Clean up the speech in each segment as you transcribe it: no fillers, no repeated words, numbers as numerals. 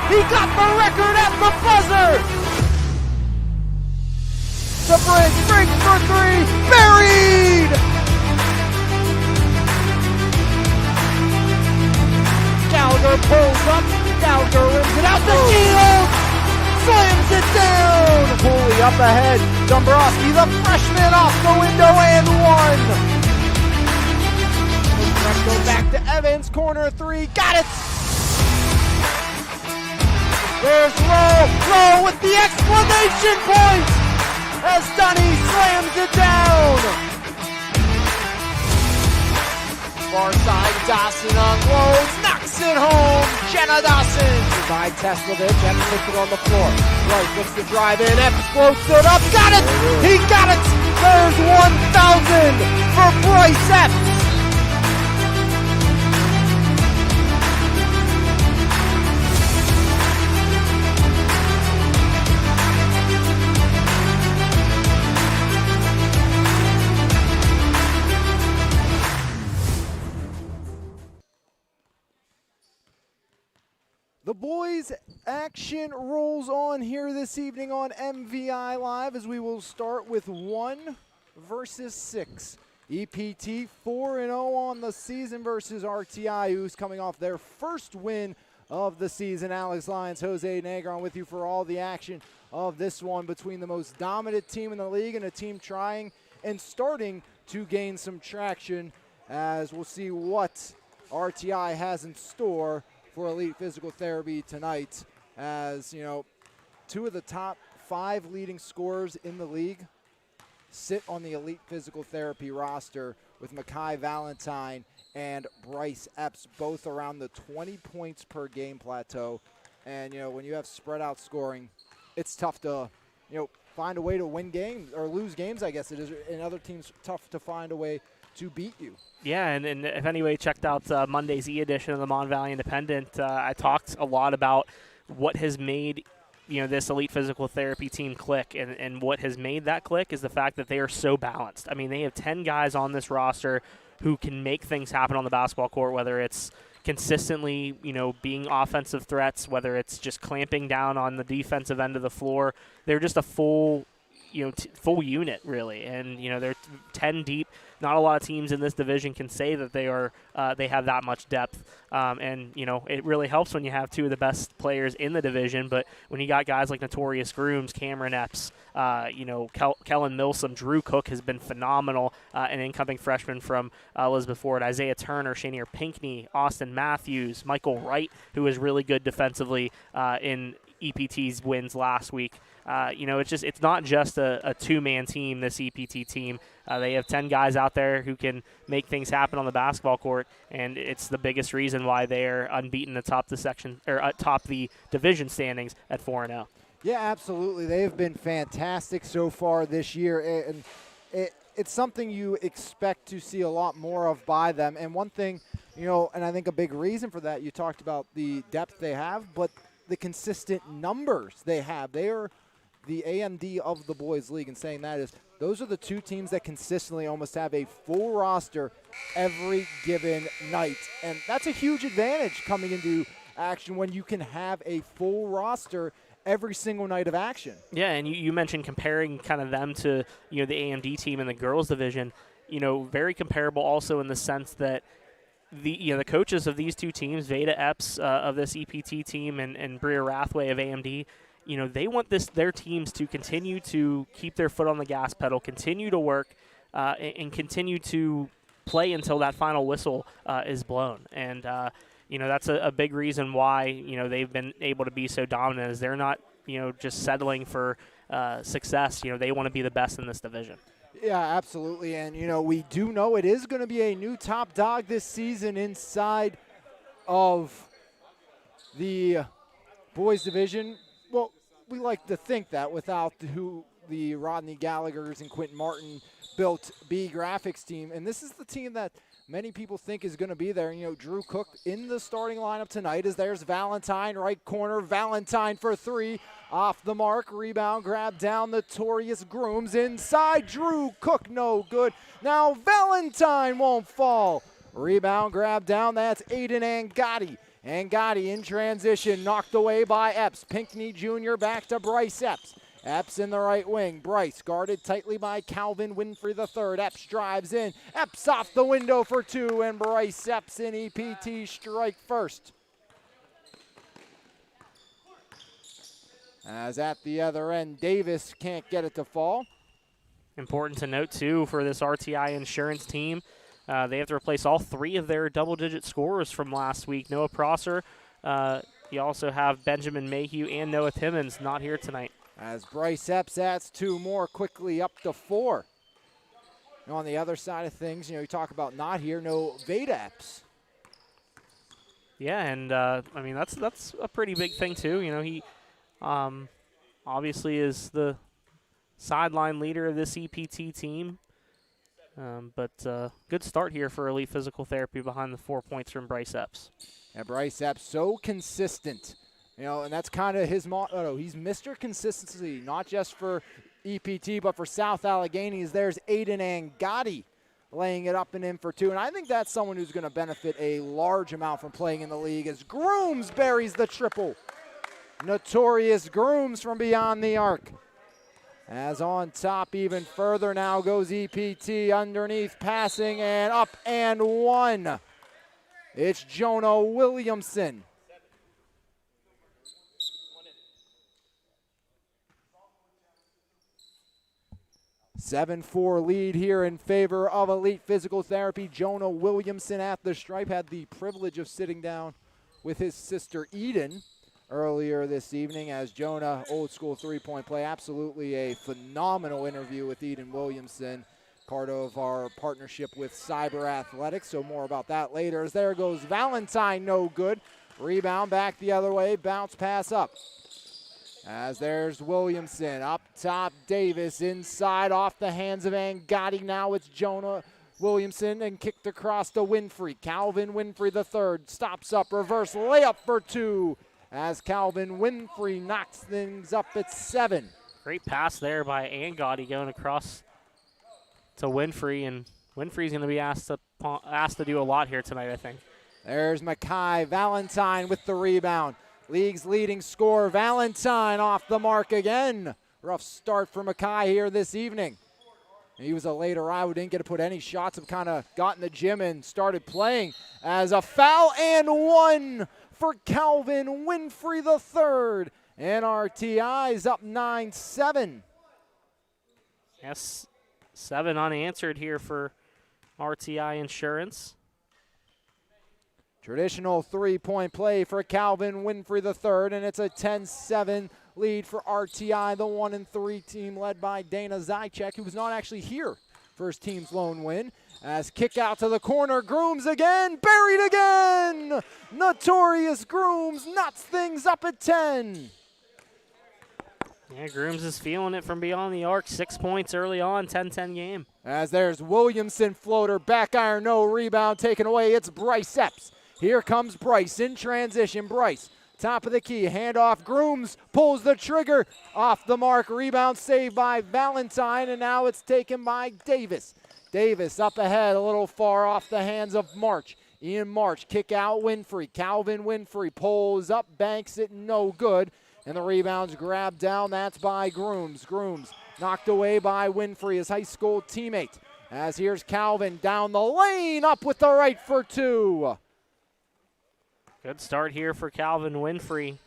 He got the record at the buzzer. The bridge for three, buried! Gallagher pulls up, Gallagher rims it out the field, slams it down! Cooley up ahead, Dombrowski, the freshman off the window and one! Go back to Evans, corner three, got it! There's Lowe with the exclamation point! As Dunny slams it down. Far side, Dawson unloads, knocks it home. Jenna Dawson. By Teslavich, Epps puts it on the floor. Right, looks to drive in, Epps floats it up, got it! He got it! There's 1,000 for Bryce Epps. The boys' action rolls on here this evening on MVI Live as we will start with 1 versus 6. EPT 4-0 on the season versus RTI, who's coming off their first win of the season. Alex Lyons, Jose Negron with you for all the action of this one between the most dominant team in the league and a team trying and starting to gain some traction, as we'll see what RTI has in store for Elite Physical Therapy tonight, as, you know, 2 of the top 5 leading scorers in the league sit on the Elite Physical Therapy roster, with Makai Valentine and Bryce Epps both around the 20 points per game plateau. And, you know, when you have spread out scoring, it's tough to, you know, find a way to win games or lose games, I guess it is. And other teams, tough to find a way to beat you. Yeah, and if anybody checked out Monday's e-edition of the Mon Valley Independent, I talked a lot about what has made, you know, this Elite Physical Therapy team click, and what has made that click is the fact that they are so balanced. I mean, they have 10 guys on this roster who can make things happen on the basketball court, whether it's consistently, you know, being offensive threats, whether it's just clamping down on the defensive end of the floor. They're just a full, you know, full unit, really. And, you know, they're 10 deep. Not a lot of teams in this division can say that they are they have that much depth. And, you know, it really helps when you have 2 of the best players in the division. But when you got guys like Notorious Grooms, Cameron Epps, you know, Kellen Milsom, Drew Cook has been phenomenal, an incoming freshman from Elizabeth Ford, Isaiah Turner, Shanier Pinkney, Austin Matthews, Michael Wright, who was really good defensively in EPT's wins last week. You know, it's not just a 2-man team, this EPT team. They have 10 guys out there who can make things happen on the basketball court, and it's the biggest reason why they are unbeaten atop the section or atop the division standings at 4-0. Yeah, absolutely. They have been fantastic so far this year, and it's something you expect to see a lot more of by them. And one thing, you know, and I think a big reason for that, you talked about the depth they have, but the consistent numbers they have. They are the AMD of the boys league, and saying that is those are the 2 teams that consistently almost have a full roster every given night. And that's a huge advantage coming into action when you can have a full roster every single night of action. Yeah, and you mentioned comparing kind of them to, you know, the AMD team in the girls division. You know, very comparable also in the sense that the coaches of these 2 teams, Veda Epps of this EPT team and Bria Rathway of AMD, you know, they want their teams to continue to keep their foot on the gas pedal, continue to work, and continue to play until that final whistle is blown. And, you know, that's a big reason why, you know, they've been able to be so dominant, is they're not, you know, just settling for success. You know, they want to be the best in this division. Yeah, absolutely. And, you know, we do know it is going to be a new top dog this season inside of the boys division. Well, we like to think that without the Rodney Gallaghers and Quentin Martin built B Graphics team. And this is the team that many people think is going to be there. You know, Drew Cook in the starting lineup tonight, as there's Valentine, right corner. Valentine for 3. Off the mark, rebound, grab down, Notorious Grooms inside. Drew Cook, no good. Now Valentine won't fall. Rebound, grab down, that's Aiden Angotti. And Gotti in transition, knocked away by Epps. Pinckney Jr. back to Bryce Epps. Epps in the right wing. Bryce guarded tightly by Calvin Winfrey III. Epps drives in. Epps off the window for two, and Bryce Epps in EPT strike first. As at the other end, Davis can't get it to fall. Important to note, too, for this RTI insurance team, they have to replace all three of their double-digit scorers from last week. Noah Prosser, you also have Benjamin Mayhew and Noah Timmons not here tonight. As Bryce Epps adds two more quickly up to four. And on the other side of things, you talk about not here, no Veda Epps. Yeah, and I mean that's a pretty big thing too. He obviously is the sideline leader of this EPT team, but good start here for Elite Physical Therapy behind the 4 points from Bryce Epps. And Bryce Epps so consistent. And that's kind of his motto. He's Mr. Consistency, not just for EPT, but for South Allegheny. There's Aiden Angotti laying it up and in for two. And I think that's someone who's going to benefit a large amount from playing in the league as Grooms buries the triple. Notorious Grooms from beyond the arc. As on top even further now goes EPT underneath passing and up and one. It's Jonah Williamson. 7-4 lead here in favor of Elite Physical Therapy. Jonah Williamson at the stripe had the privilege of sitting down with his sister Eden earlier this evening as Jonah, old school three-point play. Absolutely a phenomenal interview with Eden Williamson, part of our partnership with Cyber Athletics, so more about that later. As there goes Valentine, no good. Rebound back the other way, bounce pass up. As there's Williamson, up top Davis, inside off the hands of Angotti. Now it's Jonah Williamson and kicked across to Winfrey. Calvin Winfrey III stops up, reverse layup for two as Calvin Winfrey knocks things up at 7. Great pass there by Angotti going across to Winfrey, and Winfrey's going to be asked to do a lot here tonight, I think. There's Mackay Valentine with the rebound. League's leading scorer, Valentine, off the mark again. Rough start for Mackay here this evening. He was a late arrival, didn't get to put any shots, have kind of got in the gym and started playing as a foul and one for Calvin Winfrey III. And RTI is up 9-7. Yes, 7 unanswered here for RTI Insurance. Traditional three-point play for Calvin Winfrey III, and it's a 10-7 lead for RTI, the 1-3 team led by Dana Zychek, who was not actually here for his team's lone win. As kick out to the corner, Grooms again, buried again! Notorious Grooms knots things up at 10. Yeah, Grooms is feeling it from beyond the arc. 6 points early on, 10-10 game. As there's Williamson floater, back iron, no rebound taken away. It's Bryce Epps. Here comes Bryce in transition. Bryce, top of the key, handoff. Grooms pulls the trigger, off the mark. Rebound saved by Valentine, and now it's taken by Davis. Davis up ahead, a little far off the hands of March. Ian March, kick out Winfrey. Calvin Winfrey pulls up, banks it, no good. And the rebound's grabbed down, that's by Grooms. Grooms knocked away by Winfrey, his high school teammate. As here's Calvin down the lane, up with the right for two. Good start here for Calvin Winfrey.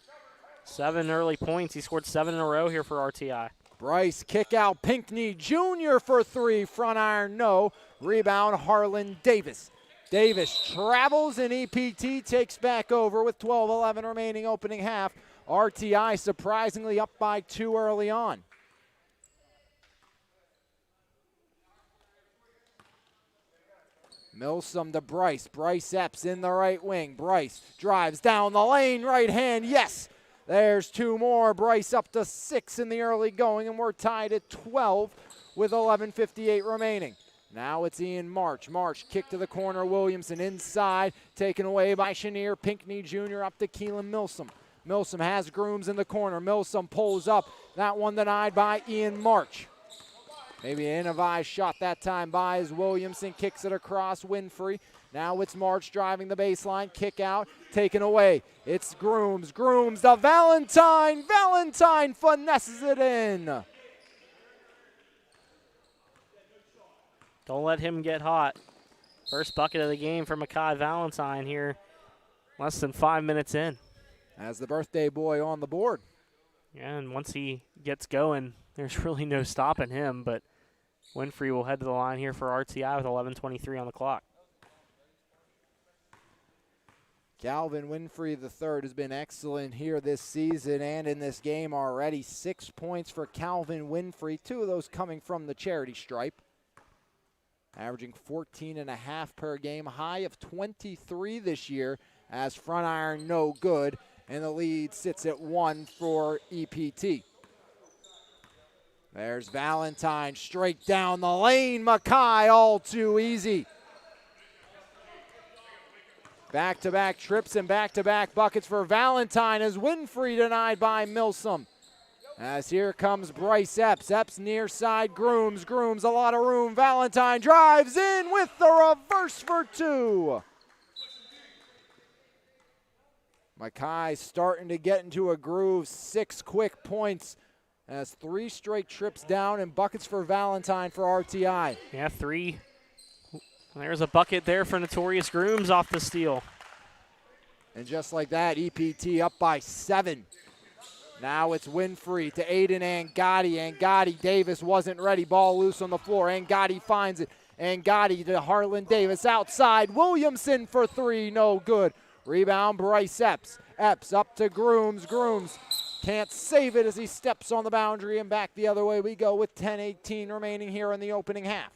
7 early points. He scored 7 in a row here for RTI. Bryce kick out Pinckney Jr. for 3. Front iron, no. Rebound, Harlan Davis. Davis travels and EPT takes back over with 12-11 remaining opening half. RTI surprisingly up by 2 early on. Milsom to Bryce. Bryce Epps in the right wing. Bryce drives down the lane, right hand, yes. There's 2 more. Bryce up to 6 in the early going, and we're tied at 12 with 11:58 remaining. Now it's Ian March. March kick to the corner. Williamson inside, taken away by Chenier Pinckney Jr. up to Keelan Milsom. Milsom has Grooms in the corner. Milsom pulls up. That one denied by Ian March. Maybe an MVI shot that time by as Williamson kicks it across Winfrey. Now it's March driving the baseline, kick out, taken away. It's Grooms to Valentine. Valentine finesses it in. Don't let him get hot. First bucket of the game for Makai Valentine here, less than 5 minutes in. As the birthday boy on the board. Yeah, and once he gets going, there's really no stopping him, but Winfrey will head to the line here for RTI with 11:23 on the clock. Calvin Winfrey III has been excellent here this season and in this game already. 6 points for Calvin Winfrey, 2 of those coming from the charity stripe. Averaging 14.5 per game, high of 23 this year as front iron no good, and the lead sits at 1 for EPT. There's Valentine straight down the lane. Makai all too easy. Back-to-back trips and back-to-back buckets for Valentine as Winfrey denied by Milsom. As here comes Bryce Epps. Epps near side, Grooms a lot of room. Valentine drives in with the reverse for 2. Makai starting to get into a groove. 6 quick points as 3 straight trips down and buckets for Valentine for RTI. Yeah, 3. There's a bucket there for Notorious Grooms off the steal. And just like that, EPT up by 7. Now it's Winfrey to Aiden Angotti. Angotti, Davis wasn't ready. Ball loose on the floor. Angotti finds it. Angotti to Harlan Davis outside. Williamson for 3, no good. Rebound, Bryce Epps. Epps up to Grooms. Grooms can't save it as he steps on the boundary, and back the other way we go with 10:18 remaining here in the opening half.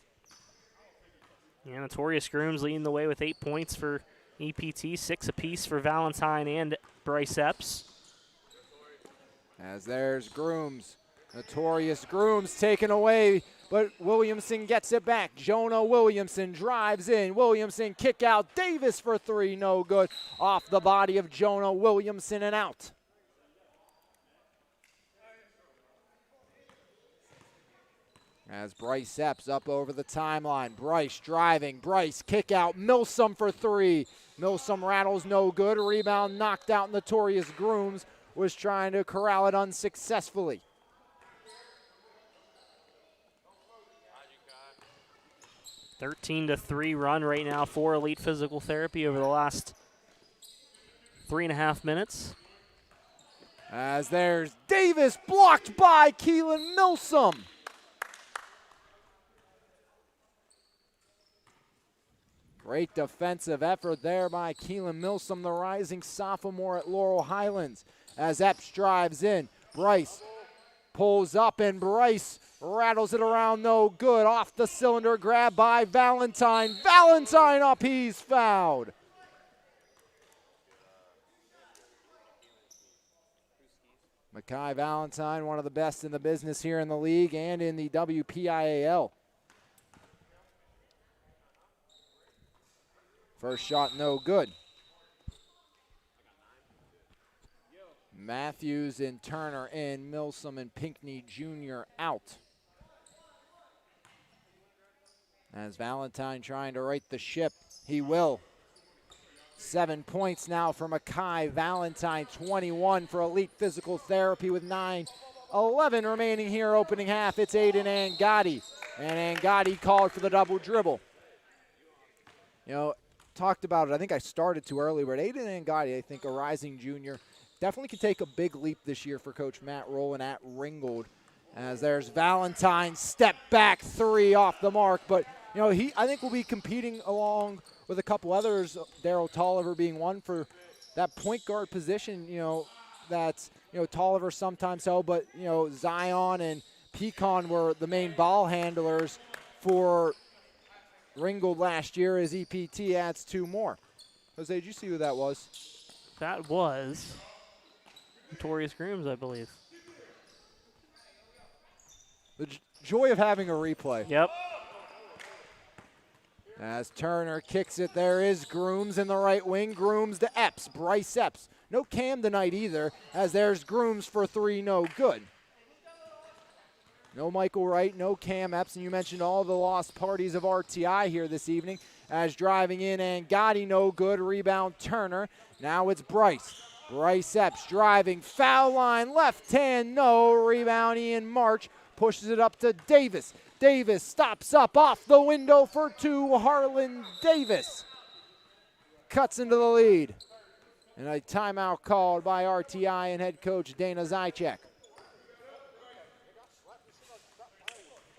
Yeah, Notorious Grooms leading the way with 8 points for EPT, 6 apiece for Valentine and Bryce Epps. As there's Grooms. Notorious Grooms taken away, but Williamson gets it back. Jonah Williamson drives in. Williamson kick out. Davis for 3, no good. Off the body of Jonah Williamson and out. As Bryce Epps up over the timeline. Bryce driving. Bryce kick out. Milsom for 3. Milsom rattles, no good. Rebound knocked out. Notorious Grooms was trying to corral it unsuccessfully. A 13-3 run right now for Elite Physical Therapy over the last 3.5 minutes. As there's Davis blocked by Keelan Milsom. Great defensive effort there by Keelan Milsom, the rising sophomore at Laurel Highlands. As Epps drives in, Bryce pulls up and Bryce rattles it around, no good. Off the cylinder, grab by Valentine. Valentine up, he's fouled. Makai Valentine, one of the best in the business here in the league and in the WPIAL. First shot, no good. Matthews and Turner in, Milsom and Pinckney Jr. out. As Valentine trying to right the ship, he will. 7 points now for Makai Valentine, 21 for Elite Physical Therapy with 9:11 remaining here opening half. It's Aiden Angotti, and Angotti called for the double dribble. You know, talked about it, I think I started too early, but Aiden Angotti, I think a rising junior, definitely could take a big leap this year for Coach Matt Rowland at Ringgold. As there's Valentine, step back 3 off the mark, but you know, I think will be competing along with a couple others, Daryl Tolliver being one for that point guard position, you know, that's, you know, Tolliver sometimes held, but, you know, Zion and Pecan were the main ball handlers for Ringgold last year as EPT adds 2 more. Jose, did you see who that was? That was Notorious Grooms, I believe. The joy of having a replay. Yep. As Turner kicks it, there is Grooms in the right wing. Grooms to Epps, Bryce Epps. No Cam tonight either, as there's Grooms for 3, no good. No Michael Wright, no Cam Epps, and you mentioned all the lost parties of RTI here this evening. as driving in Angotti, no good. Rebound Turner. Now it's Bryce. Bryce Epps driving, foul line, left hand, no. Rebound Ian March, pushes it up to Davis. Davis stops up off the window for two. Harlan Davis cuts into the lead. And a timeout called by RTI and head coach Dana Zychek.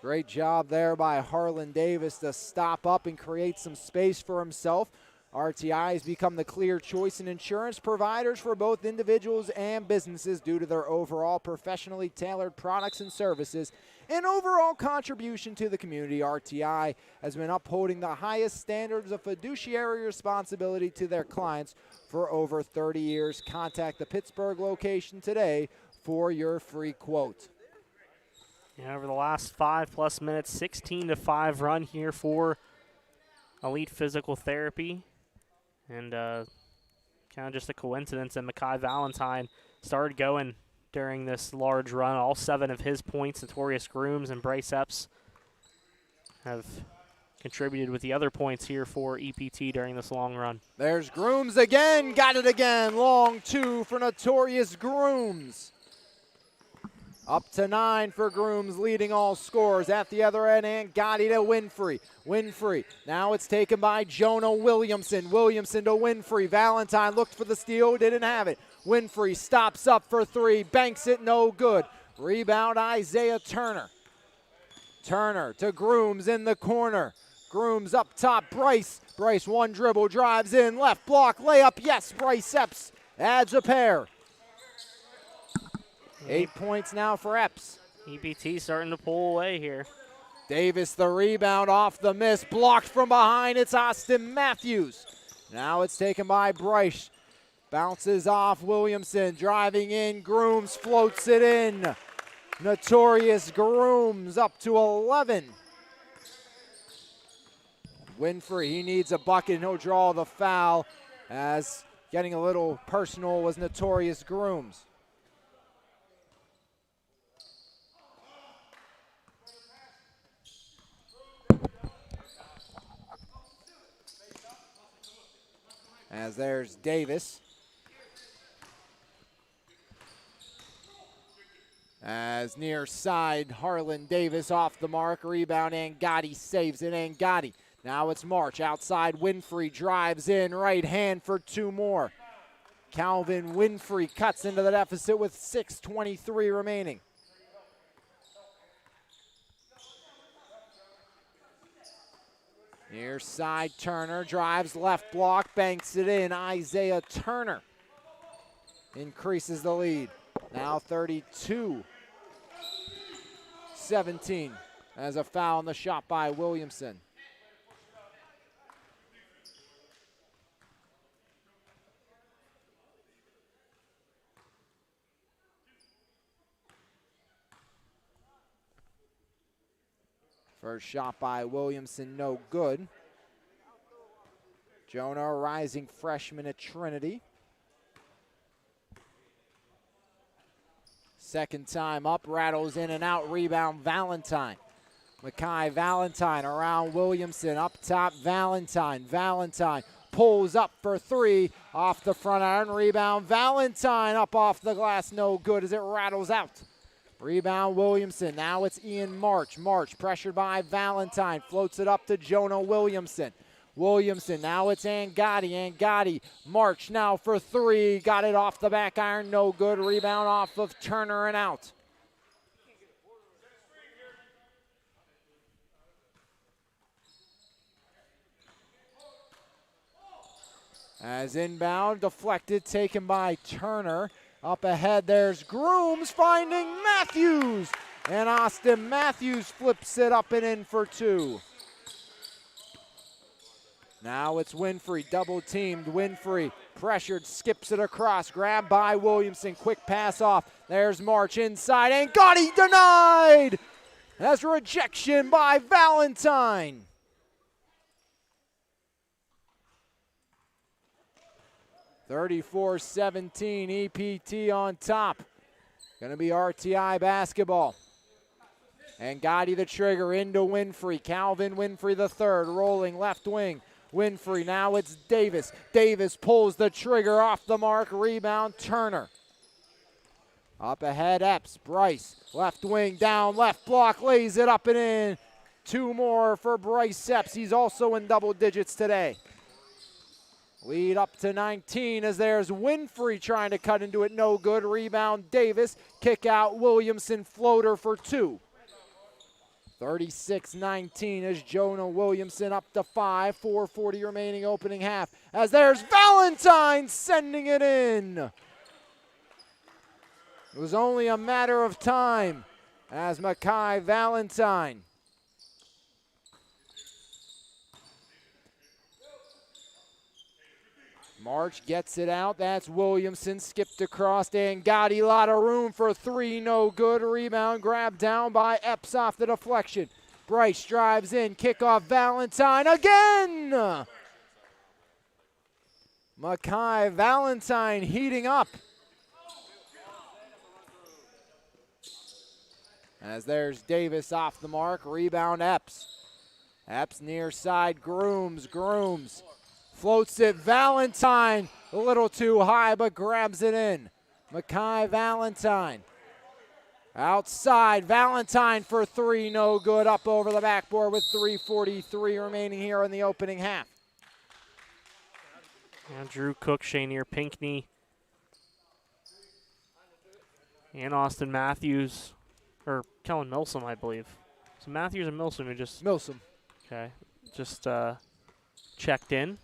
Great job there by Harlan Davis to stop up and create some space for himself. RTI has become the clear choice in insurance providers for both individuals and businesses due to their overall professionally tailored products and services and overall contribution to the community. RTI has been upholding the highest standards of fiduciary responsibility to their clients for over 30 years. Contact the Pittsburgh location today for your free quote. Yeah, over the last 5+ minutes, 16-5 run here for Elite Physical Therapy. And kind of just a coincidence that Mekhi Valentine started going during this large run. All 7 of his points, Notorious Grooms and Bryce Epps, have contributed with the other points here for EPT during this long run. There's Grooms again, got it again. Long 2 for Notorious Grooms. Up to 9 for Grooms, leading all scorers. At the other end, Angotti to Winfrey. Winfrey, now it's taken by Jonah Williamson. Williamson to Winfrey. Valentine looked for the steal, didn't have it. Winfrey stops up for 3, banks it, no good. Rebound, Isaiah Turner. Turner to Grooms in the corner. Grooms up top, Bryce. Bryce, one dribble, drives in, left block, layup, yes, Bryce Epps adds a pair. 8 points now for Epps. EPT starting to pull away here. Davis the rebound off the miss, blocked from behind, it's Austin Matthews. Now it's taken by Bryce. Bounces off Williamson, driving in, Grooms floats it in. Notorious Grooms up to 11. Winfrey, he needs a bucket and he'll draw the foul, as getting a little personal was Notorious Grooms. As there's Davis. As near side, Harlan Davis off the mark. Rebound, Angotti saves it. Angotti. Now it's March. Outside, Winfrey drives in. Right hand for 2 more. Calvin Winfrey cuts into the deficit with 6:23 remaining. Near side, Turner drives left block, banks it in. Isaiah Turner increases the lead. Now 32-17 as a foul on the shot by Williamson. First shot by Williamson, no good. Jonah, a rising freshman at Trinity. Second time up, rattles in and out, rebound Valentine. Mekhi Valentine around Williamson, up top Valentine. Valentine pulls up for 3, off the front iron, rebound Valentine, up off the glass, no good as it rattles out. Rebound Williamson, now it's Ian March. March pressured by Valentine, floats it up to Jonah Williamson. Williamson, now it's Angotti. Angotti, March now for 3, got it off the back iron, no good. Rebound off of Turner and out. As inbound, deflected, taken by Turner. Up ahead, there's Grooms finding Matthews. And Austin Matthews flips it up and in for 2. Now it's Winfrey, double teamed. Winfrey pressured, skips it across, grabbed by Williamson. Quick pass off. There's March inside, and Gotti denied. That's rejection by Valentine. (34-17) EPT on top. Gonna be RTI basketball. And Gotti the trigger into Winfrey. Calvin Winfrey the third, rolling left wing. Winfrey, now it's Davis. Davis pulls the trigger off the mark. Rebound, Turner. Up ahead, Epps. Bryce, left wing, down, left block, lays it up and in. 2 more for Bryce Epps. He's also in double digits today. Lead up to 19 as there's Winfrey trying to cut into it. No good. Rebound, Davis. Kick out, Williamson. Floater for 2. 36-19 as Jonah Williamson up to 5. 4:40 remaining opening half. As there's Valentine sending it in. It was only a matter of time as Mekhi Valentine March gets it out. That's Williamson. Skipped across and Gotti. Lot of room for 3. No good. Rebound grabbed down by Epps off the deflection. Bryce drives in. Kickoff Valentine again. Mekhi Valentine heating up. As there's Davis off the mark. Rebound Epps. Epps near side. Grooms. Floats it, Valentine, a little too high, but grabs it in. Mekhi Valentine. Outside, Valentine for 3, no good. Up over the backboard with 3:43 remaining here in the opening half. And Drew Cook, Shanier Pinckney, and Austin Matthews, or Kellen Milsom, I believe. So Matthews and Milsom are just... Milsom. Okay, just checked in.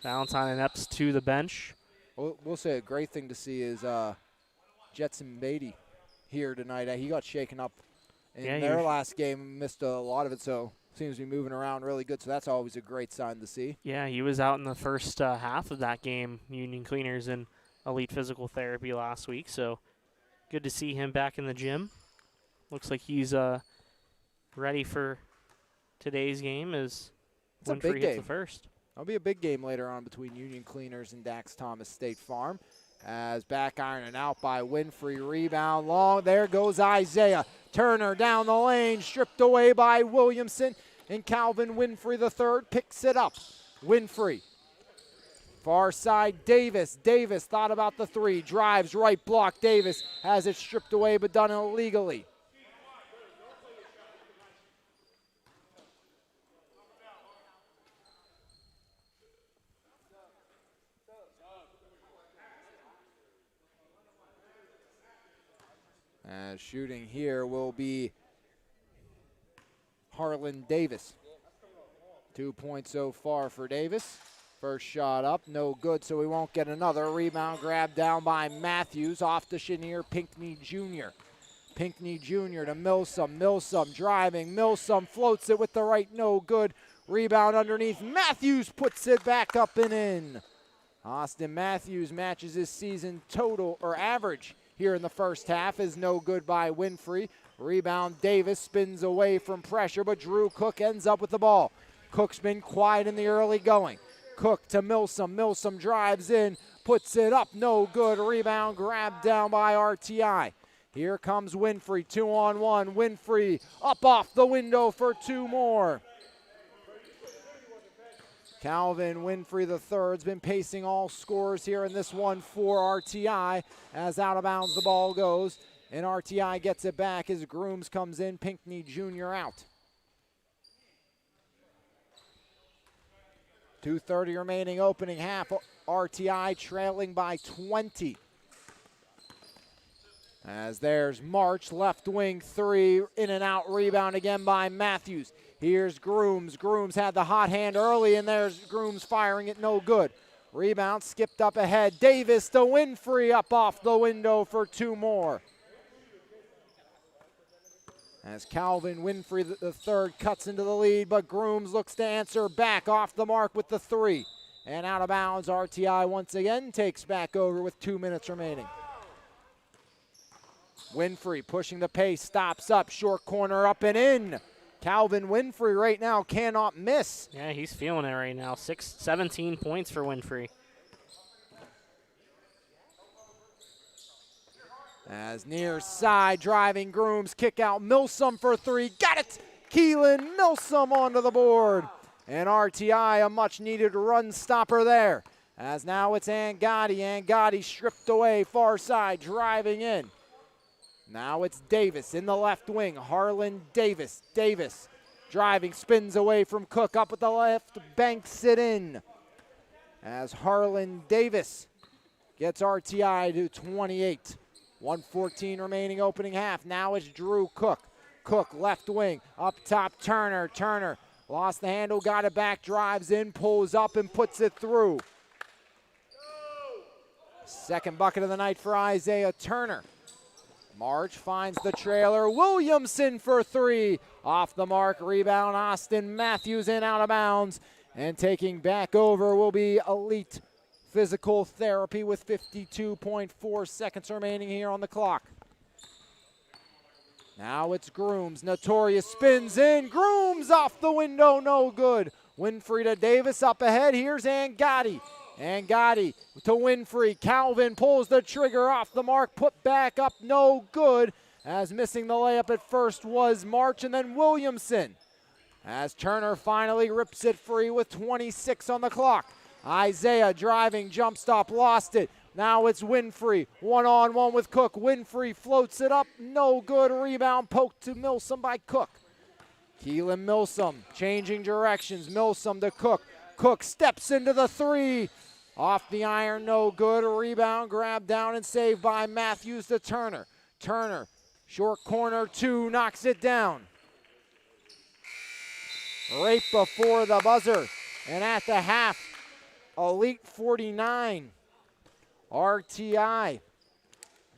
Valentine and Epps to the bench. We'll say a great thing to see is Jetson Beatty here tonight. He got shaken up in their last game, missed a lot of it, so seems to be moving around really good, so that's always a great sign to see. Yeah, he was out in the first half of that game, Union Cleaners in Elite Physical Therapy last week, so good to see him back in the gym. Looks like he's ready for today's game as Winfrey hits the first. That'll be a big game later on between Union Cleaners and Dax Thomas State Farm. As back iron and out by Winfrey. Rebound long. There goes Isaiah. Turner down the lane. Stripped away by Williamson. And Calvin Winfrey III picks it up. Winfrey. Far side, Davis. Davis thought about the 3. Drives right block. Davis has it stripped away but done illegally. Shooting here will be Harlan Davis. 2 points so far for Davis. First shot up, no good, so we won't get another. Rebound grab down by Matthews off to Shanier Pinckney Jr. Pinckney Jr. to Milsom. Milsom driving. Milsom floats it with the right, no good. Rebound underneath. Matthews puts it back up and in. Austin Matthews matches his season total or average here in the first half, is no good by Winfrey. Rebound, Davis spins away from pressure, but Drew Cook ends up with the ball. Cook's been quiet in the early going. Cook to Milsom. Milsom drives in, puts it up, no good. Rebound grabbed down by RTI. Here comes Winfrey, 2-on-1. Winfrey up off the window for 2 more. Calvin Winfrey III has been pacing all scorers here in this one for RTI. As out of bounds the ball goes, and RTI gets it back as Grooms comes in, Pinckney Jr. out. 2:30 remaining opening half. RTI trailing by 20. As there's March, left wing 3, in and out rebound again by Matthews. Here's Grooms. Grooms had the hot hand early, and there's Grooms firing it, no good. Rebound skipped up ahead. Davis to Winfrey up off the window for 2 more. As Calvin Winfrey III cuts into the lead, but Grooms looks to answer back off the mark with the 3. And out of bounds, RTI once again takes back over with 2 minutes remaining. Winfrey pushing the pace, stops up, short corner up and in. Calvin Winfrey right now cannot miss. Yeah, he's feeling it right now. 17 points for Winfrey. As near side, driving Grooms, kick out Milsom for 3. Got it! Keelan Milsom onto the board. And RTI, a much-needed run stopper there. As now it's Angotti. Angotti stripped away, far side, driving in. Now it's Davis in the left wing. Harlan Davis. Davis driving, spins away from Cook. Up at the left, banks it in. As Harlan Davis gets RTI to 28. 1:14 remaining opening half. Now it's Drew Cook. Cook left wing. Up top, Turner. Turner lost the handle, got it back, drives in, pulls up and puts it through. Second bucket of the night for Isaiah Turner. March finds the trailer. Williamson for three. Off the mark, rebound, Austin Matthews in, out of bounds. And taking back over will be Elite Physical Therapy with 52.4 seconds remaining here on the clock. Now it's Grooms. Notorious spins in. Grooms off the window, no good. Winfrey to Davis up ahead. Here's Angotti. Angotti to Winfrey. Calvin pulls the trigger off the mark. Put back up, no good. As missing the layup at first was March and then Williamson. As Turner finally rips it free with 26 on the clock. Isaiah driving, jump stop, lost it. Now it's Winfrey, one-on-one with Cook. Winfrey floats it up, no good. Rebound poked to Milsom by Cook. Keelan Milsom changing directions. Milsom to Cook. Cook steps into the three. Off the iron, no good. Rebound, grabbed down and saved by Matthews to Turner. Turner, short corner two, knocks it down. Right before the buzzer. And at the half, Elite 49. RTI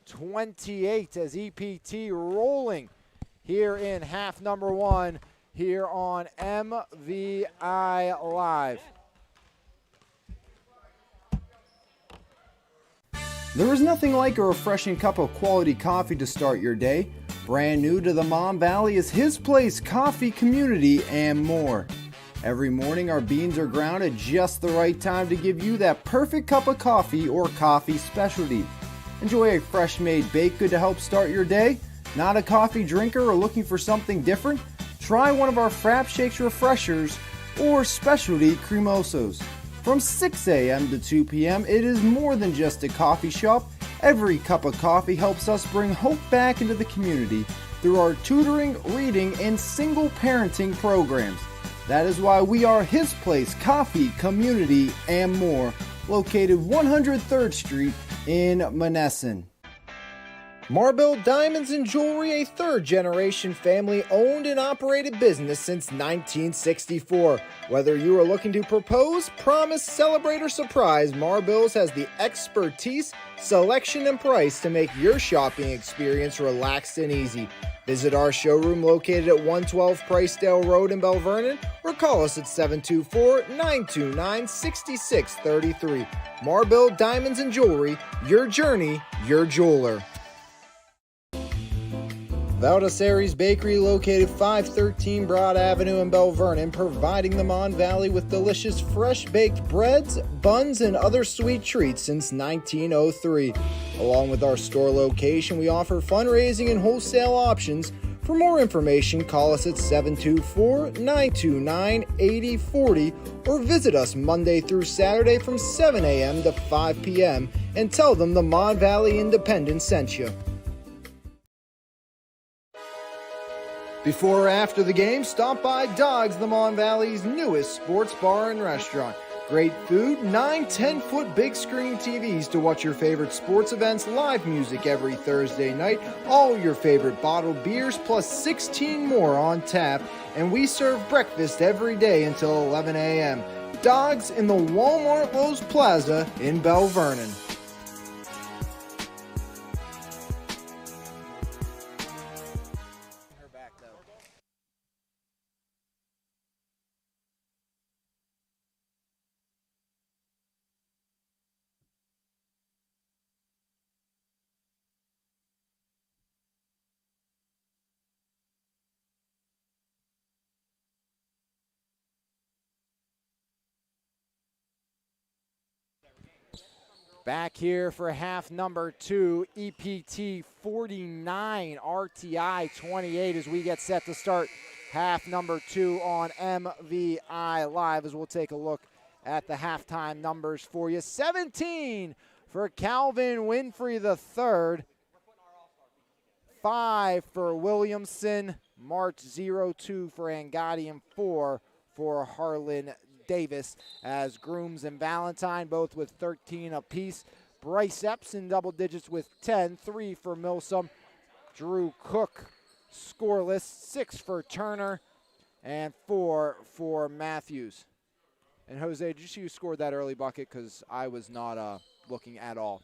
28 as EPT rolling here in half number one here on MVI Live. There is nothing like a refreshing cup of quality coffee to start your day. Brand new to the Mon Valley is His Place Coffee Community and more. Every morning our beans are ground at just the right time to give you that perfect cup of coffee or coffee specialty. Enjoy a fresh made baked good to help start your day? Not a coffee drinker or looking for something different? Try one of our Frap Shakes Refreshers or specialty cremosos. From 6 a.m. to 2 p.m. it is more than just a coffee shop. Every cup of coffee helps us bring hope back into the community through our tutoring, reading, and single parenting programs. That is why we are His Place Coffee Community and more, located 103rd Street in Monessen. Marble Diamonds and Jewelry, a third-generation family-owned and operated business since 1964. Whether you are looking to propose, promise, celebrate, or surprise, Marbills has the expertise, selection, and price to make your shopping experience relaxed and easy. Visit our showroom located at 112 Pricedale Road in Bell Vernon or call us at 724-929-6633. Marble Diamonds and Jewelry, your journey, your jeweler. Valdesari's Bakery, located 513 Broad Avenue in Bell Vernon, providing the Mon Valley with delicious fresh-baked breads, buns, and other sweet treats since 1903. Along with our store location, we offer fundraising and wholesale options. For more information, call us at 724-929-8040 or visit us Monday through Saturday from 7 a.m. to 5 p.m. and tell them the Mon Valley Independent sent you. Before or after the game, stop by Dogs, the Mon Valley's newest sports bar and restaurant. Great food, 9-10-foot big screen TVs to watch your favorite sports events, live music every Thursday night, all your favorite bottled beers, plus 16 more on tap, and we serve breakfast every day until 11 a.m. Dogs in the Walmart Lowe's Plaza in Bell Vernon. Back here for half number two, EPT 49, RTI 28 as we get set to start half number 2 on MVI Live, as we'll take a look at the halftime numbers for you. 17 for Calvin Winfrey III. 5 for Williamson. March 0-2 for Angotti, and 4 for Harlan Davis, as Grooms and Valentine both with 13 apiece. Bryce Epps in double digits with 10. 3 for Milsom. Drew Cook scoreless. 6 for Turner, and 4 for Matthews. And Jose, did you see who scored that early bucket? Because I was not looking at all.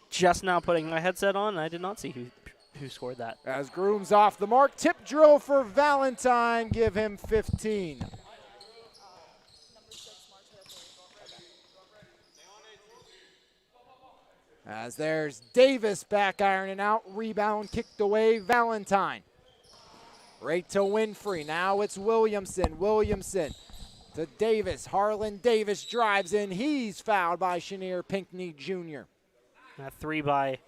Just now putting my headset on, I did not see who scored that. As Grooms off the mark. Tip drill for Valentine. Give him 15. As there's Davis back ironing out. Rebound kicked away. Valentine. Right to Winfrey. Now it's Williamson. Williamson to Davis. Harlan Davis drives in. He's fouled by Chenier Pinckney Jr. That 3 by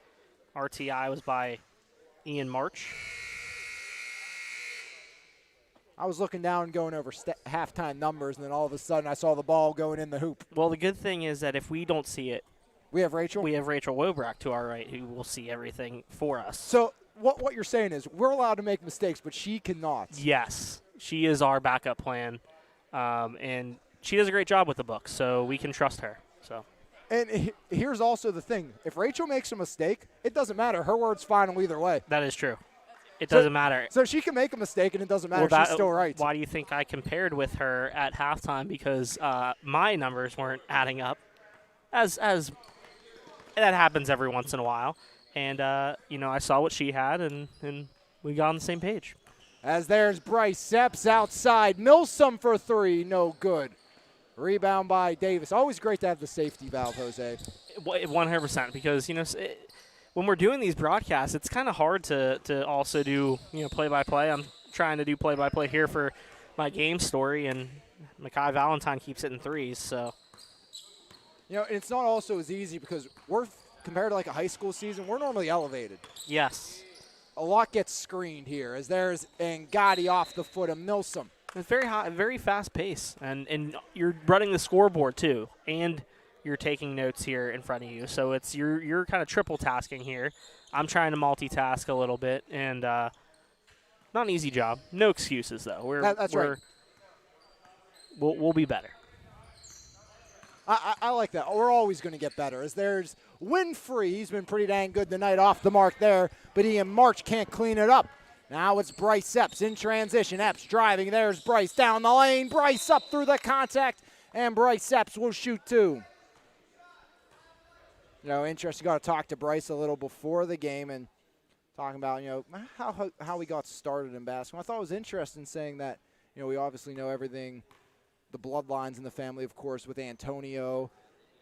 RTI was by Ian March. I was looking down and going over halftime numbers, and then all of a sudden I saw the ball going in the hoop. Well, the good thing is that if we don't see it, we have Rachel? We have Rachel Wobrak to our right, who will see everything for us. So what you're saying is we're allowed to make mistakes, but she cannot. Yes. She is our backup plan, and she does a great job with the book, so we can trust her. So. And here's also the thing. If Rachel makes a mistake, it doesn't matter. Her word's final either way. That is true. It doesn't matter. So she can make a mistake, and it doesn't matter. Well, she's still right. Why do you think I compared with her at halftime? Because my numbers weren't adding up, as that happens every once in a while. And, I saw what she had, and we got on the same page. As there's Bryce Epps outside. Milsom for 3. No good. Rebound by Davis. Always great to have the safety valve, Jose. 100%, because, when we're doing these broadcasts, it's kind of hard to also do, play-by-play. I'm trying to do play-by-play here for my game story, and Mekhi Valentine keeps hitting threes, so. It's not also as easy because we're, compared to like a high school season, we're normally elevated. Yes. A lot gets screened here, as there's Angotti off the foot of Milsom. It's very high, very fast pace, and you're running the scoreboard too, and you're taking notes here in front of you. So it's you're kind of triple tasking here. I'm trying to multitask a little bit, and not an easy job. No excuses though. That's right. We'll be better. I like that. We're always going to get better. As there's Winfrey, he's been pretty dang good tonight off the mark there, but Ian March can't clean it up. Now it's Bryce Epps in transition. Epps driving. There's Bryce down the lane. Bryce up through the contact, and Bryce Epps will shoot 2. Interesting. Got to talk to Bryce a little before the game and talking about, how we got started in basketball. I thought it was interesting saying that, we obviously know everything, the bloodlines in the family, of course, with Antonio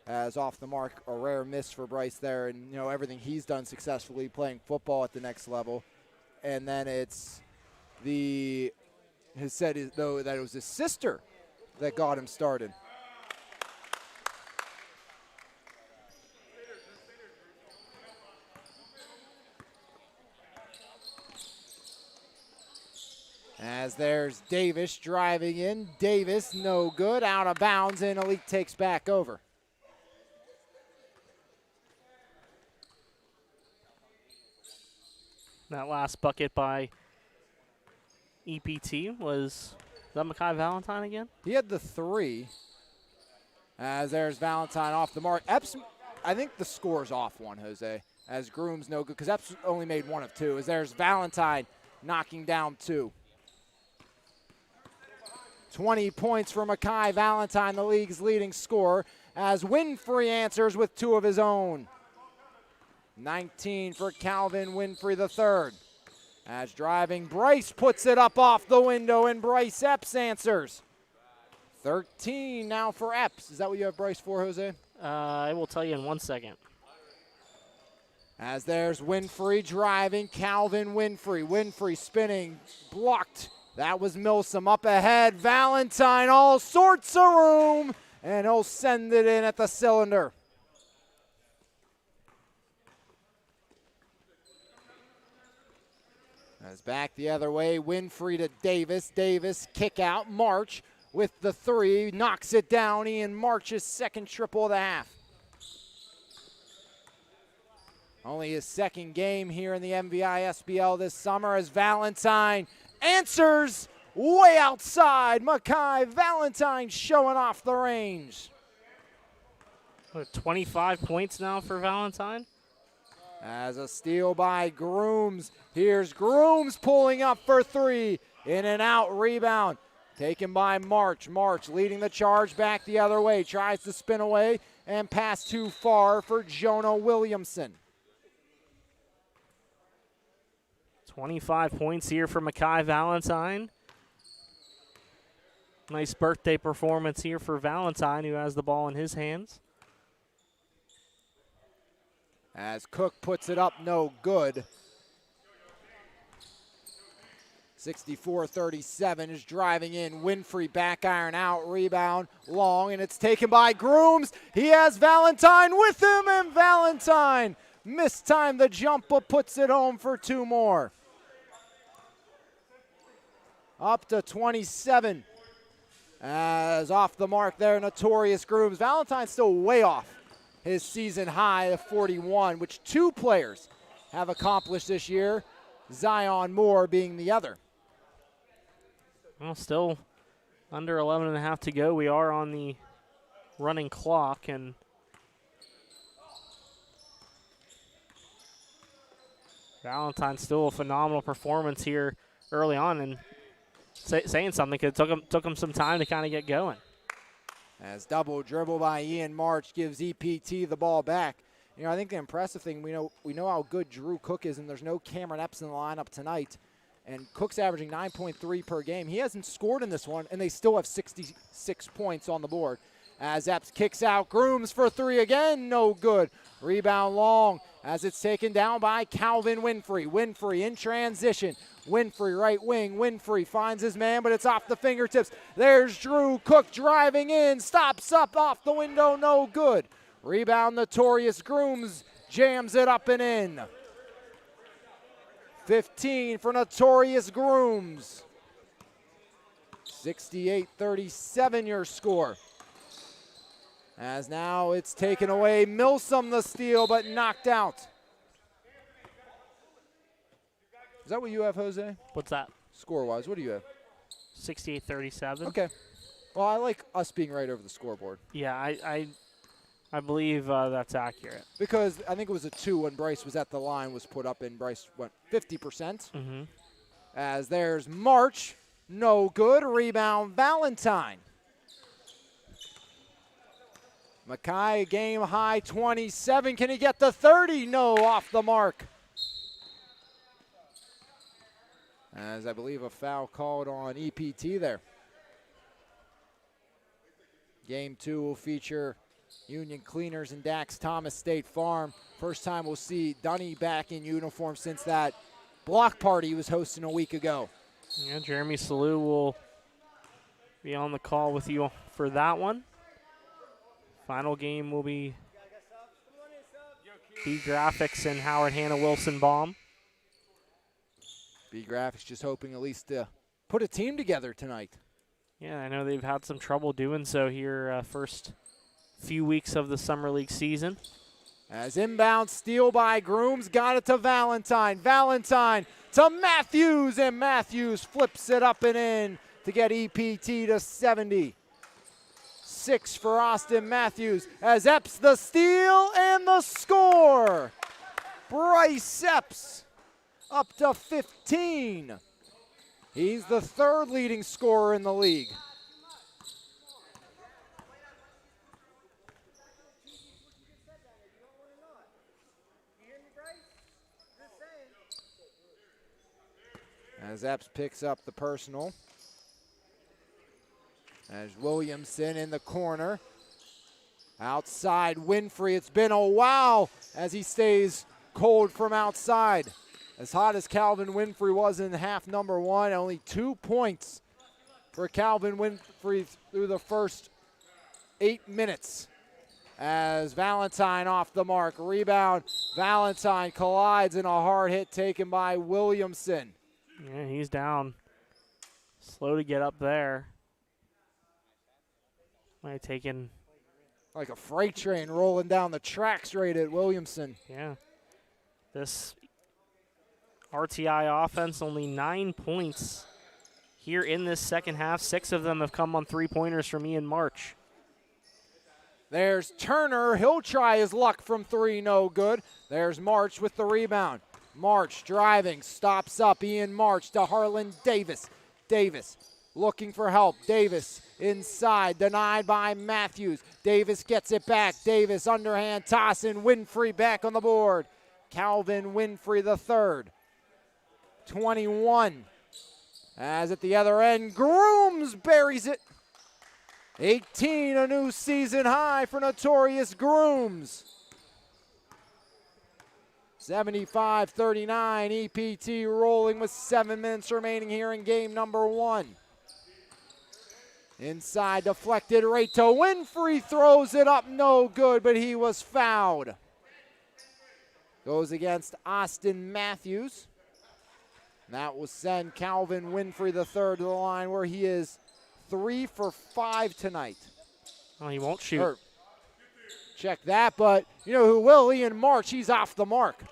as off the mark, a rare miss for Bryce there, and, everything he's done successfully playing football at the next level. And then it's has said though that it was his sister that got him started. As there's Davis driving in. Davis, no good, out of bounds, and Elite takes back over. That last bucket by EPT was that Mekhi Valentine again? He had the 3. As there's Valentine off the mark. Epps, I think the score's off one, Jose. As Groom's no good, because Epps only made 1 of 2. As there's Valentine knocking down 2. 20 points for Mekhi Valentine, the league's leading scorer, as Winfrey answers with 2 of his own. 19 for Calvin Winfrey III. As driving, Bryce puts it up off the window, and Bryce Epps answers. 13 now for Epps. Is that what you have Bryce for, Jose? I will tell you in 1 second. As there's Winfrey driving, Calvin Winfrey. Winfrey spinning, blocked. That was Milsom up ahead. Valentine, all sorts of room, and he'll send it in at the cylinder. As back the other way, Winfrey to Davis. Davis, kick out. March with the three, knocks it down. Ian March's second triple of the half. Only his second game here in the MVISBL this summer as Valentine answers way outside. Mackay Valentine showing off the range. 25 points now for Valentine. As a steal by Grooms. Here's Grooms pulling up for three. In and out rebound. Taken by March. March leading the charge back the other way. Tries to spin away and pass too far for Jonah Williamson. 25 points here for Mackay Valentine. Nice birthday performance here for Valentine, who has the ball in his hands. As Cook puts it up, no good. 64-37 is driving in. Winfrey back iron out, rebound long, and it's taken by Grooms. He has Valentine with him, and Valentine mistimed the jump, but puts it home for two more. Up to 27. As off the mark there, Notorious Grooms. Valentine's still way off his season high of 41, which two players have accomplished this year, Zion Moore being the other. Well, still under 11 and a half to go. We are on the running clock, and Valentine's still a phenomenal performance here early on, and saying something because it took him some time to kind of get going. As double dribble by Ian March gives EPT the ball back. You know, I think the impressive thing, we know how good Drew Cook is, and there's no Cameron Epps in the lineup tonight. And Cook's averaging 9.3 per game. He hasn't scored in this one, and they still have 66 points on the board. As Epps kicks out, Grooms for three again, no good. Rebound long as it's taken down by Calvin Winfrey. Winfrey in transition. Winfrey right wing. Winfrey finds his man, but it's off the fingertips. There's Drew Cook driving in. Stops up off the window, no good. Rebound Notorious Grooms jams it up and in. 15 for Notorious Grooms. 68-37 your score. As now it's taken away. Milsom the steal, but knocked out. Is that what you have, Jose? What's that? Score-wise, what do you have? 68-37. Okay. Well, I like us being right over the scoreboard. Yeah, I believe that's accurate. Because I think it was a 2 when Bryce was at the line, was put up, and Bryce went 50%. Mm-hmm. As there's March, no good. Rebound Valentine. Mackay game high 27. Can he get the 30? No, off the mark. As I believe a foul called on EPT there. Game 2 will feature Union Cleaners and Dax Thomas State Farm. First time we'll see Dunny back in uniform since that block party he was hosting a week ago. Yeah, Jeremy Salou will be on the call with you for that one. Final game will be B Graphics and Howard Hanna Wilson Baum. B Graphics just hoping at least to put a team together tonight. Yeah, I know they've had some trouble doing so here first few weeks of the Summer League season. As inbound steal by Grooms, got it to Valentine. Valentine to Matthews, and Matthews flips it up and in to get EPT to 70. 6 for Austin Matthews as Epps the steal and the score. Bryce Epps up to 15. He's the third leading scorer in the league. As Epps picks up the personal. As Williamson in the corner. Outside Winfrey. It's been a while as he stays cold from outside. As hot as Calvin Winfrey was in half number 1, only 2 points for Calvin Winfrey through the first 8 minutes. As Valentine off the mark. Rebound. Valentine collides in a hard hit taken by Williamson. Yeah, he's down. Slow to get up there. Might have taken. Like a freight train rolling down the tracks right at Williamson. Yeah. This RTI offense, only 9 points here in this second half. 6 of them have come on three-pointers from Ian March. There's Turner. He'll try his luck from three, no good. There's March with the rebound. March driving, stops up. Ian March to Harlan Davis. Davis looking for help. Davis inside, denied by Matthews. Davis gets it back. Davis underhand toss in. Winfrey back on the board. Calvin Winfrey the third. 21. As at the other end, Grooms buries it. 18, a new season high for Notorious Grooms. 75-39, EPT rolling with 7 minutes remaining here in game number 1. Inside, deflected right to Winfrey, throws it up, no good, but he was fouled. Goes against Austin Matthews. That will send Calvin Winfrey the third to the line, where he is 3 for 5 tonight. Oh, he won't shoot. Check that, but you know who will? Ian March, he's off the mark.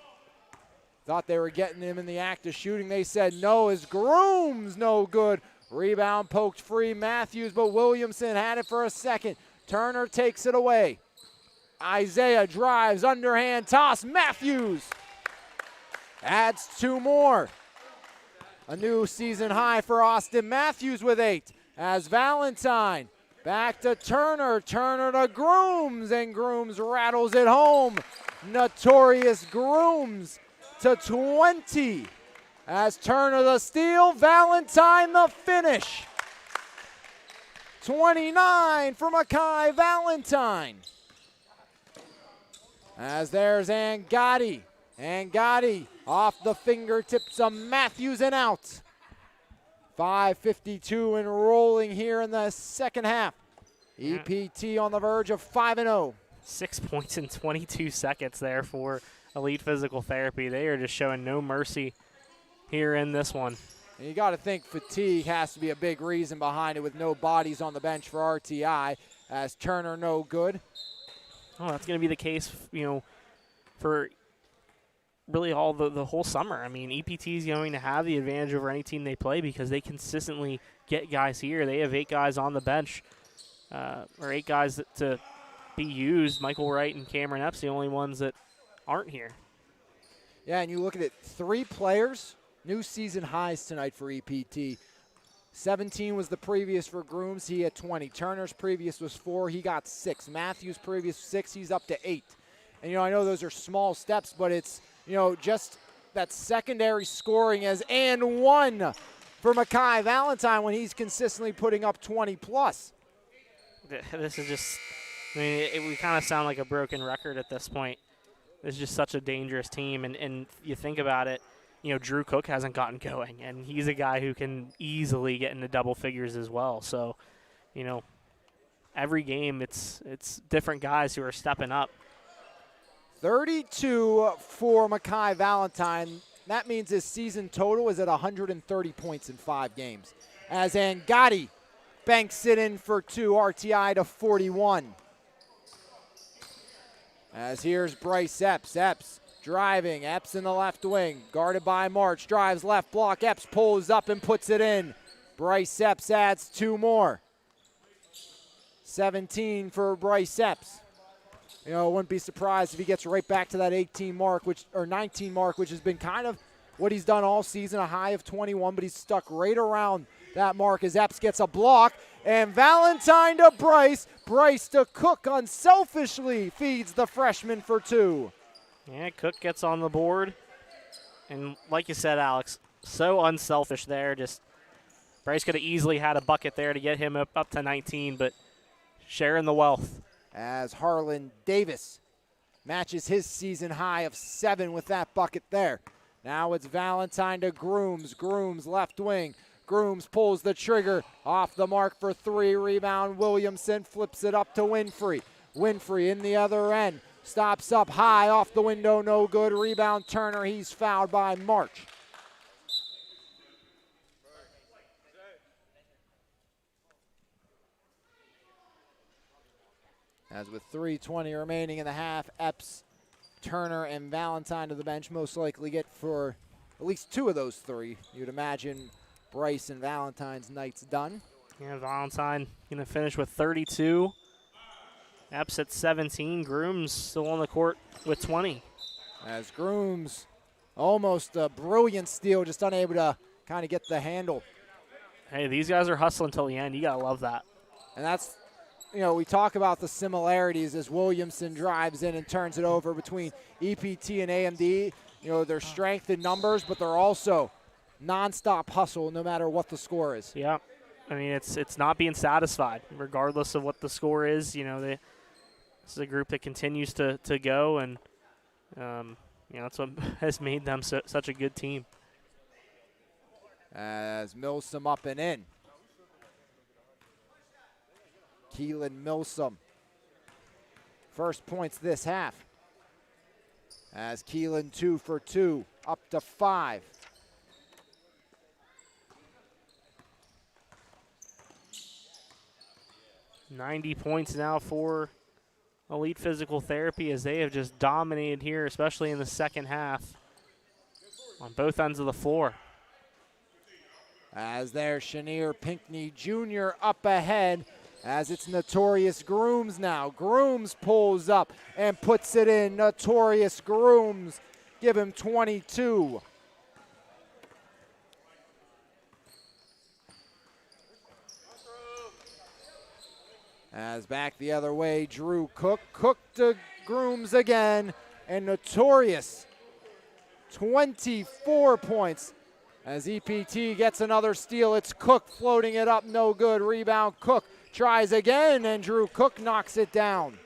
Thought they were getting him in the act of shooting. They said no, as Grooms no good. Rebound poked free, Matthews, but Williamson had it for a second. Turner takes it away. Isaiah drives, underhand toss, Matthews adds 2 more. A new season high for Austin Matthews with 8. As Valentine back to Turner, Turner to Grooms, and Grooms rattles it home. Notorious Grooms to 20. As Turner the steal, Valentine the finish. 29 for Makai Valentine. As there's Angotti. Angotti off the fingertips of Matthews and out. 5:52 and rolling here in the second half. EPT on the verge of 5-0. 6 points in 22 seconds there for Elite Physical Therapy. They are just showing no mercy here in this one. And you got to think fatigue has to be a big reason behind it, with no bodies on the bench for RTI. As Turner no good. Oh, that's going to be the case, you know, for really all the whole summer. I mean, EPT is going to have the advantage over any team they play because they consistently get guys here. They have 8 guys on the bench, or 8 guys to be used. Michael Wright and Cameron Epps, the only ones that aren't here. Yeah, and you look at it, 3 players, new season highs tonight for EPT. 17 was the previous for Grooms. He had 20. Turner's previous was 4. He got 6. Matthews' previous 6. He's up to 8. And, you know, I know those are small steps, but it's, you know, just that secondary scoring as and 1 for Makai Valentine when he's consistently putting up 20+. This is just, I mean, we kind of sound like a broken record at this point. This is just such a dangerous team. And you think about it, you know, Drew Cook hasn't gotten going, and he's a guy who can easily get into double figures as well. So, you know, every game it's different guys who are stepping up. 32 for Makai Valentine. That means his season total is at 130 points in 5 games. As Angotti banks it in for 2, RTI to 41. As here's Bryce Epps. Epps driving, Epps in the left wing, guarded by March, drives left block, Epps pulls up and puts it in. Bryce Epps adds 2 more. 17 for Bryce Epps. You know, I wouldn't be surprised if he gets right back to that 18 mark, or 19 mark, which has been kind of what he's done all season, a high of 21, but he's stuck right around that mark as Epps gets a block, and Valentine to Bryce. Bryce to Cook unselfishly feeds the freshman for 2. Yeah, Cook gets on the board. And like you said, Alex, so unselfish there. Just Bryce could have easily had a bucket there to get him up to 19, but sharing the wealth. As Harlan Davis matches his season high of 7 with that bucket there. Now it's Valentine to Grooms. Grooms left wing. Grooms pulls the trigger off the mark for 3. Rebound Williamson, flips it up to Winfrey. Winfrey in the other end. Stops up high off the window, no good. Rebound Turner, he's fouled by March. As with 3:20 remaining in the half, Epps, Turner, and Valentine to the bench. Most likely get for at least 2 of those 3. You'd imagine Bryce and Valentine's night's done. Yeah, Valentine going to finish with 32. Epps at 17. Grooms still on the court with 20. As Grooms, almost a brilliant steal, just unable to kind of get the handle. Hey, these guys are hustling till the end. You got to love that. And that's, we talk about the similarities as Williamson drives in and turns it over between EPT and AMD. Their strength in numbers, but they're also nonstop hustle no matter what the score is. Yeah. I mean, it's not being satisfied regardless of what the score is. This is a group that continues to go, and that's what has made them such a good team. As Milsom up and in. Keelan Milsom. First points this half. As Keelan 2 for 2, up to 5. $90 points now for Elite Physical Therapy as they have just dominated here, especially in the second half on both ends of the floor. As there's Chenier Pinckney Jr. up ahead as it's Notorious Grooms now. Grooms pulls up and puts it in. Notorious Grooms give him 22. As back the other way, Drew Cook. Cook to Grooms again, and Notorious 24 points. As EPT gets another steal, it's Cook floating it up, no good. Rebound, Cook tries again, and Drew Cook knocks it down.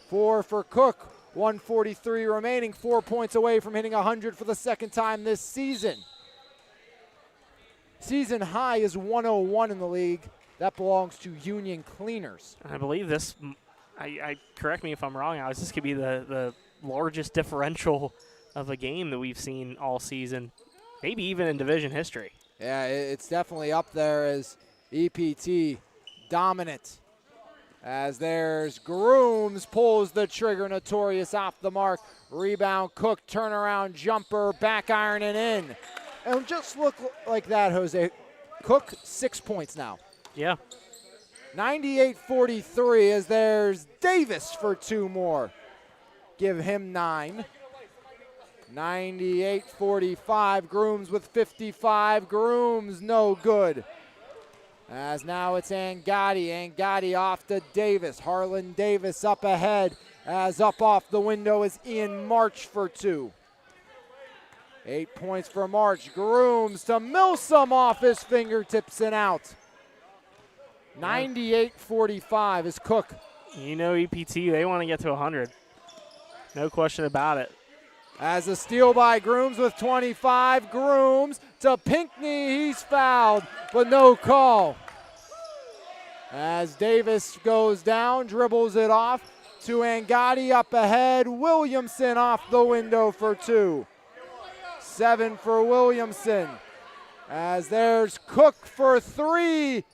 4 for Cook, 1:43 remaining, 4 points away from hitting 100 for the second time this season. Season high is 101 in the league. That belongs to Union Cleaners. I believe this, correct me if I'm wrong, Alex, this could be the largest differential of a game that we've seen all season, maybe even in division history. Yeah, it's definitely up there as EPT dominant. As there's Grooms, pulls the trigger, Notorious off the mark. Rebound, Cook, turnaround jumper, back iron and in. And just look like that, Jose. Cook, 6 points now. Yeah. 98-43 as there's Davis for 2 more. Give him 9. 98-45, Grooms with 55. Grooms no good. As now it's Angotti. Angotti off to Davis. Harlan Davis up ahead. As up off the window is Ian March for 2. 8 points for March. Grooms to Milsom off his fingertips and out. 98-45 is Cook. EPT, they want to get to 100. No question about it. As a steal by Grooms with 25. Grooms to Pinckney. He's fouled, but no call. As Davis goes down, dribbles it off to Angotti up ahead. Williamson off the window for 2. 7 for Williamson. As there's Cook for 3.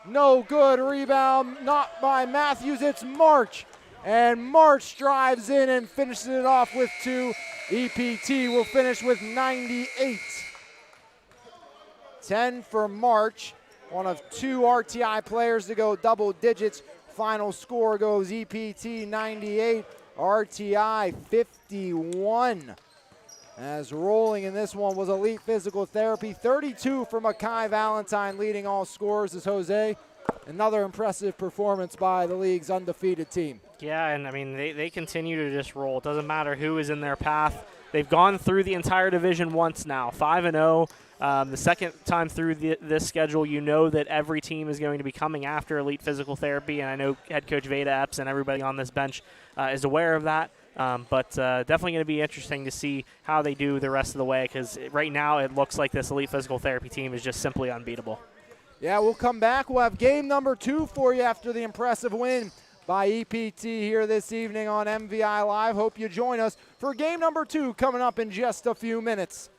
No good. Rebound not by Matthews. It's March. And March drives in and finishes it off with 2. EPT will finish with 98. 10 for March. One of 2 RTI players to go double digits. Final score goes EPT 98, RTI 51. As rolling in this one was Elite Physical Therapy. 32 for Makai Valentine, leading all scorers as Jose. Another impressive performance by the league's undefeated team. Yeah, and I mean, they continue to just roll. It doesn't matter who is in their path. They've gone through the entire division once now, 5-0. The second time through this schedule, you know that every team is going to be coming after Elite Physical Therapy, and I know head coach Veda Epps and everybody on this bench is aware of that. But definitely going to be interesting to see how they do the rest of the way, because right now it looks like this Elite Physical Therapy team is just simply unbeatable. Yeah, we'll come back. We'll have game number 2 for you after the impressive win by EPT here this evening on MVI Live. Hope you join us for game number 2 coming up in just a few minutes.